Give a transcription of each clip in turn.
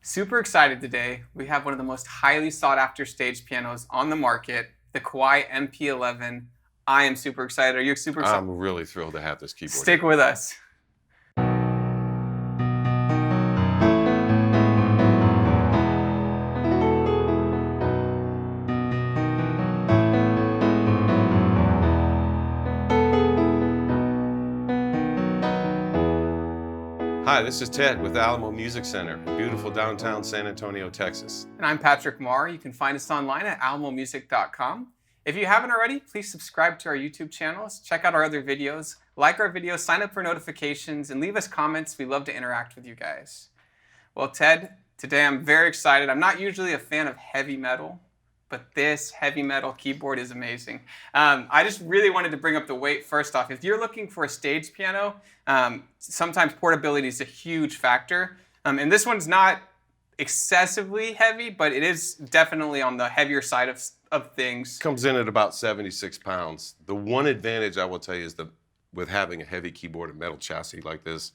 Super excited today. We have one of the most highly sought after stage pianos on the market, the Kawai MP11. I am super excited. Are you super excited? I'm really thrilled to have this keyboard. Stick with us. Hi, this is Ted with Alamo Music Center in beautiful downtown San Antonio, Texas. And I'm Patrick Marr. You can find us online at alamomusic.com. If you haven't already, please subscribe to our YouTube channels, check out our other videos, like our videos, sign up for notifications, and leave us comments. We love to interact with you guys. Well, Ted, today I'm very excited. I'm not usually a fan of heavy metal, but this heavy metal keyboard is amazing. I just really wanted to bring up the weight first off. If you're looking for a stage piano, sometimes portability is a huge factor. And this one's not excessively heavy, but it is definitely on the heavier side of things. Comes in at about 76 pounds. The one advantage I will tell you is that with having a heavy keyboard and metal chassis like this,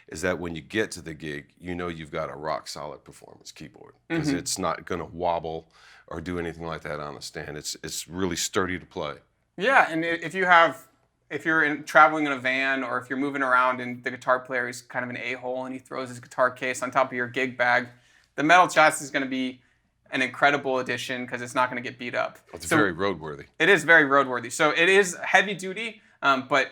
is that when you get to the gig, you know you've got a rock solid performance keyboard because it's not going to wobble or do anything like that on a stand. It's really sturdy to play. Yeah, and if you're traveling in a van or if you're moving around and the guitar player is kind of an a-hole and he throws his guitar case on top of your gig bag, the metal chassis is going to be an incredible addition because it's not going to get beat up. It's very roadworthy. It is very roadworthy. So it is heavy duty, but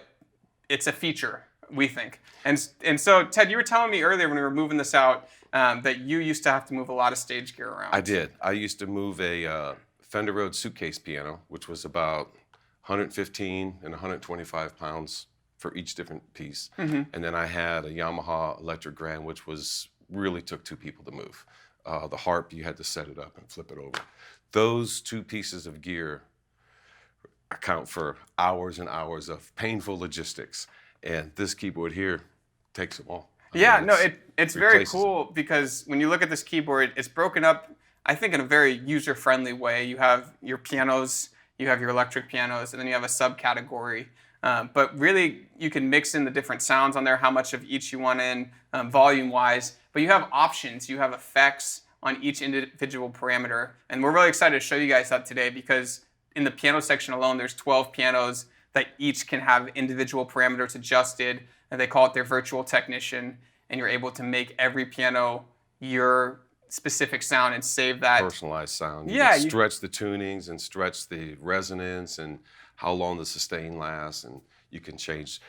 it's a feature, we think. And so, Ted, you were telling me earlier when we were moving this out that you used to have to move a lot of stage gear around. I did. I used to move a Fender Rhodes suitcase piano, which was about 115 and 125 pounds for each different piece. And then I had a Yamaha electric grand, which really took two people to move. The harp, you had to set it up and flip it over. Those two pieces of gear account for hours and hours of painful logistics. And this keyboard here takes them all. It's very cool because when you look at this keyboard, it's broken up, I think, in a very user-friendly way. You have your pianos, you have your electric pianos, and then you have a subcategory. But really, you can mix in the different sounds on there, how much of each you want in, volume-wise. But you have options, you have effects on each individual parameter. And we're really excited to show you guys that today because in the piano section alone, there's 12 pianos that each can have individual parameters adjusted. And they call it their virtual technician. And you're able to make every piano your specific sound and save that. Personalized sound. You Yeah. can stretch the tunings and stretch the resonance and how long the sustain lasts. And you can change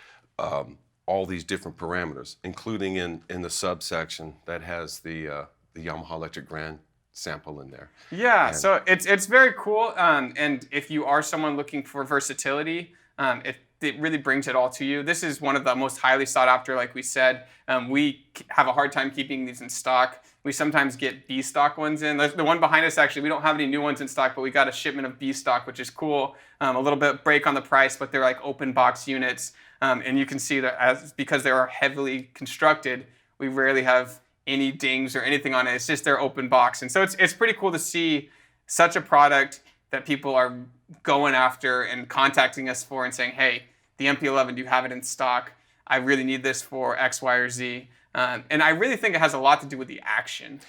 all these different parameters, including in the subsection that has the Yamaha Electric Grand sample in there. Yeah, so it's very cool. And if you are someone looking for versatility, it really brings it all to you. This is one of the most highly sought after, like we said. We have a hard time keeping these in stock. We sometimes get B stock ones in. The one behind us, actually, we don't have any new ones in stock, but we got a shipment of B stock, which is cool. A little bit break on the price, but they're like open box units. And you can see that because they are heavily constructed, we rarely have any dings or anything on it. It's just their open box. And so it's pretty cool to see such a product that people are going after and contacting us for and saying, hey, the MP11, do you have it in stock? I really need this for X, Y, or Z. And I really think it has a lot to do with the action.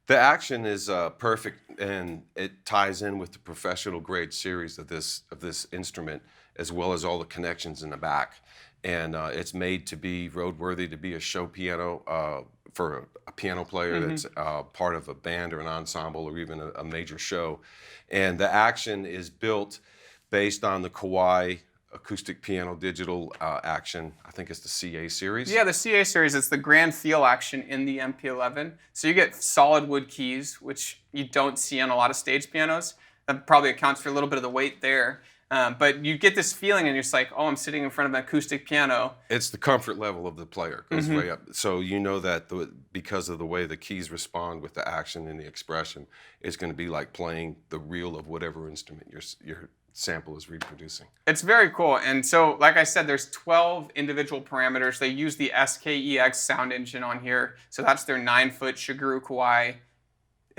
The action is perfect, and it ties in with the professional grade series of this instrument, as well as all the connections in the back. And it's made to be roadworthy, to be a show piano for a piano player that's part of a band or an ensemble or even a major show. And the action is built based on the Kawai acoustic piano digital action. I think it's the CA series. Yeah, the CA series, it's the grand feel action in the MP11. So you get solid wood keys, which you don't see on a lot of stage pianos. That probably accounts for a little bit of the weight there. But you get this feeling and you're just like, oh, I'm sitting in front of an acoustic piano. It's the comfort level of the player. It goes way up. So you know that because of the way the keys respond with the action and the expression, it's going to be like playing the reel of whatever instrument your sample is reproducing. It's very cool. And so, like I said, there's 12 individual parameters. They use the SKEX sound engine on here. So that's their 9-foot Shigeru Kawai.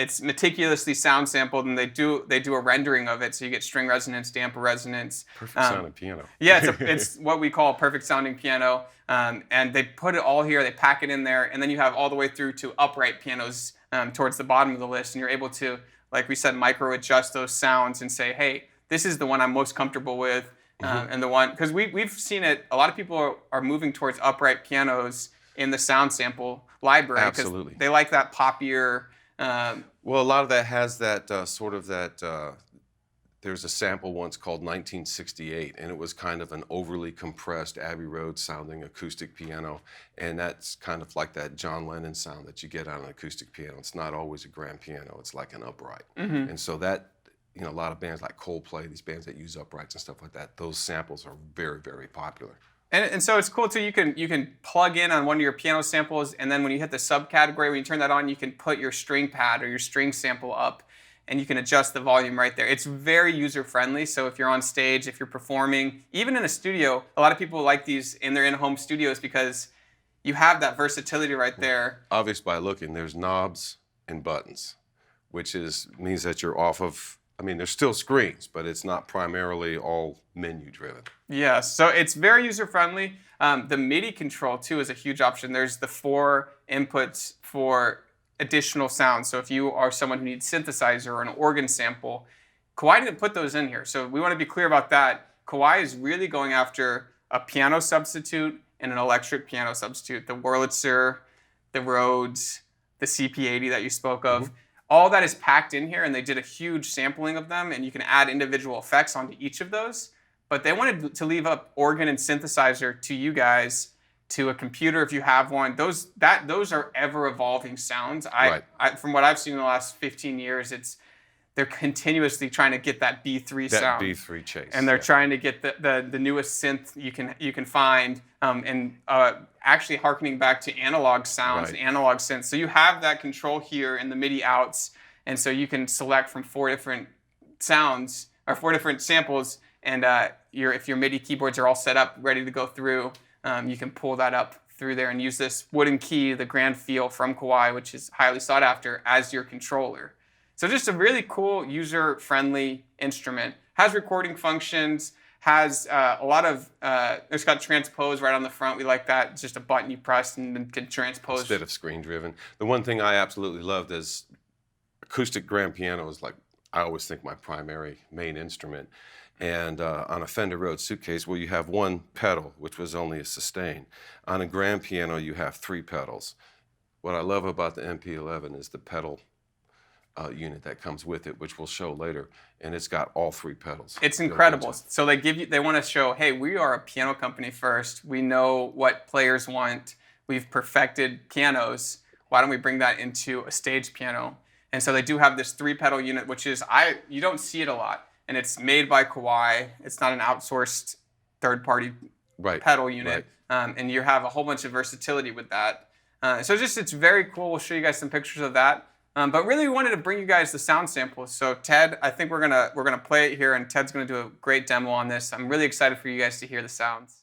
it's meticulously sound sampled, and they do a rendering of it, so you get string resonance, damper resonance. Perfect sounding piano. Yeah, it's what we call a perfect sounding piano, and they put it all here. They pack it in there, and then you have all the way through to upright pianos towards the bottom of the list, and you're able to, like we said, micro adjust those sounds and say, hey, this is the one I'm most comfortable with, and the one, because we've seen it. A lot of people are moving towards upright pianos in the sound sample library. Absolutely. They like that poppier. Well, a lot of that has that there's a sample once called 1968, and it was kind of an overly compressed Abbey Road sounding acoustic piano, and that's kind of like that John Lennon sound that you get on an acoustic piano. It's not always a grand piano, it's like an upright. And so that, a lot of bands like Coldplay, these bands that use uprights and stuff like that, those samples are very, very popular. And so it's cool too. You can plug in on one of your piano samples, and then when you hit the subcategory, when you turn that on, you can put your string pad or your string sample up, and you can adjust the volume right there. It's very user friendly. So if you're on stage, if you're performing, even in a studio, a lot of people like these in their in-home studios because you have that versatility right there. Obvious by looking, there's knobs and buttons, which means that you're off of. There's still screens, but it's not primarily all menu driven. Yeah, so it's very user friendly. The MIDI control too is a huge option. There's the 4 inputs for additional sounds. So if you are someone who needs synthesizer or an organ sample, Kawai didn't put those in here. So we want to be clear about that. Kawai is really going after a piano substitute and an electric piano substitute. The Wurlitzer, the Rhodes, the CP80 that you spoke of. All that is packed in here, and they did a huge sampling of them, and you can add individual effects onto each of those. But they wanted to leave up organ and synthesizer to you guys, to a computer if you have one. Those are ever-evolving sounds. From what I've seen in the last 15 years, they're continuously trying to get that B3 sound. That B3 chase. And they're trying to get the newest synth you can find, and actually harkening back to analog sounds and analog synths. So you have that control here in the MIDI outs, and so you can select from 4 different sounds or 4 different samples, and if your MIDI keyboards are all set up, ready to go through, you can pull that up through there and use this wooden key, the Grand Feel from Kawai, which is highly sought after, as your controller. So just a really cool, user-friendly instrument. Has recording functions, has a lot of, it's got transpose right on the front. We like that. It's just a button you press and then can transpose. Instead of screen-driven. The one thing I absolutely loved is acoustic grand piano is like, I always think my primary main instrument. And on a Fender Rhodes suitcase, well, you have 1 pedal, which was only a sustain. On a grand piano, you have 3 pedals. What I love about the MP11 is the pedal unit that comes with it, which we'll show later, and it's got all 3 pedals. It's incredible. So they want to show, hey, we are a piano company first. We know what players want. We've perfected pianos. Why don't we bring that into a stage piano? And so they do have this 3-pedal unit, which is you don't see it a lot, and it's made by Kawai. It's not an outsourced third-party pedal unit, and you have a whole bunch of versatility with that. So it's very cool. We'll show you guys some pictures of that. But really, we wanted to bring you guys the sound samples. So Ted, I think we're gonna play it here, and Ted's gonna do a great demo on this. I'm really excited for you guys to hear the sounds.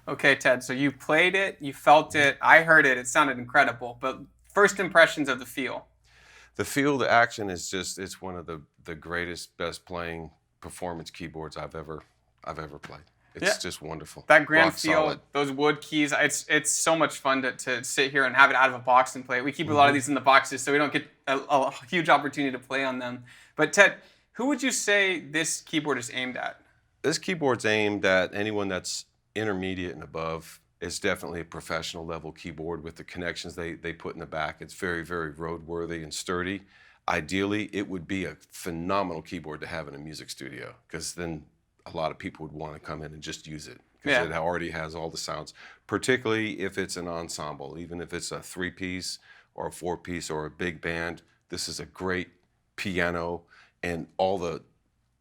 Okay, Ted, so you played it, you felt it, I heard it, it sounded incredible, but first impressions of the feel. The feel, the action is just, it's one of the greatest, best playing performance keyboards I've ever played. It's Yeah. just wonderful. That grand Rock feel, solid. those wood keys, it's so much fun to sit here and have it out of a box and play it. We keep a lot of these in the boxes, so we don't get a huge opportunity to play on them. But Ted, who would you say this keyboard is aimed at? This keyboard's aimed at anyone that's intermediate and above. It's definitely a professional level keyboard with the connections they put in the back. It's very, very roadworthy and sturdy. Ideally, it would be a phenomenal keyboard to have in a music studio, because then a lot of people would want to come in and just use it, because Yeah. it already has all the sounds, particularly if it's an ensemble, even if it's a 3-piece or a 4-piece or a big band. This is a great piano, and all the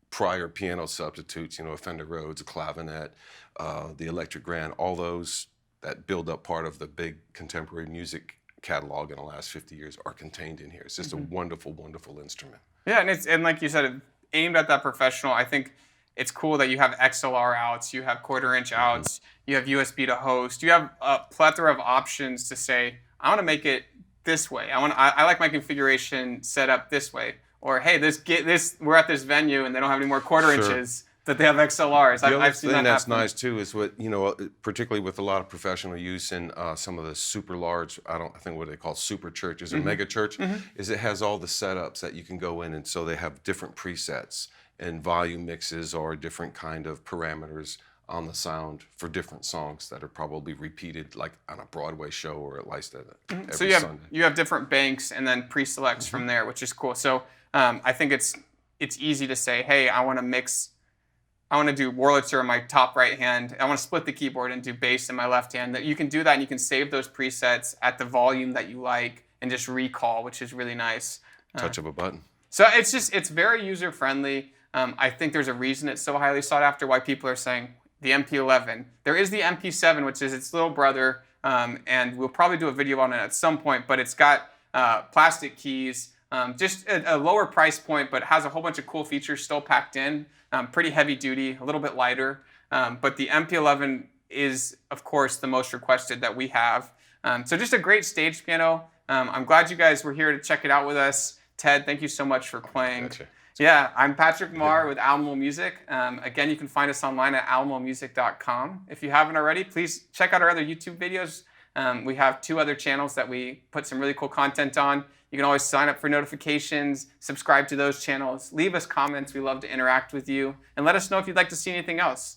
prior piano substitutes, a Fender Rhodes, a clavinet, the electric grand, all those that build up part of the big contemporary music catalog in the last 50 years are contained in here. It's just a wonderful, wonderful instrument. Yeah, and like you said, aimed at that professional. I think it's cool that you have XLR outs, you have quarter-inch outs, you have USB to host, you have a plethora of options to say, I want to make it this way. I like my configuration set up this way. Or hey, we're at this venue and they don't have any more quarter inches, that they have XLRs. The other I've seen thing that that's happen. nice too is what, particularly with a lot of professional use in some of the super large, I think what they call super churches or mega church, is it has all the setups that you can go in, and so they have different presets and volume mixes or different kind of parameters on the sound for different songs that are probably repeated like on a Broadway show or at least every So Sunday. you have different banks and then pre-selects from there, which is cool. So I think it's easy to say, hey, I want to do Wurlitzer in my top right hand. I want to split the keyboard and do bass in my left hand. That you can do that, and you can save those presets at the volume that you like and just recall, which is really nice. Touch of a button. So it's very user friendly. I think there's a reason it's so highly sought after. Why people are saying the MP11. There is the MP7, which is its little brother, and we'll probably do a video on it at some point. But it's got plastic keys. Just a lower price point, but has a whole bunch of cool features still packed in. Pretty heavy duty, a little bit lighter. But the MP11 is, of course, the most requested that we have. So just a great stage piano. I'm glad you guys were here to check it out with us. Ted, thank you so much for playing. Gotcha. Yeah, I'm Patrick Marr with Alamo Music. Again, you can find us online at alamomusic.com. If you haven't already, please check out our other YouTube videos. We have 2 other channels that we put some really cool content on. You can always sign up for notifications, subscribe to those channels, leave us comments. We love to interact with you, and let us know if you'd like to see anything else.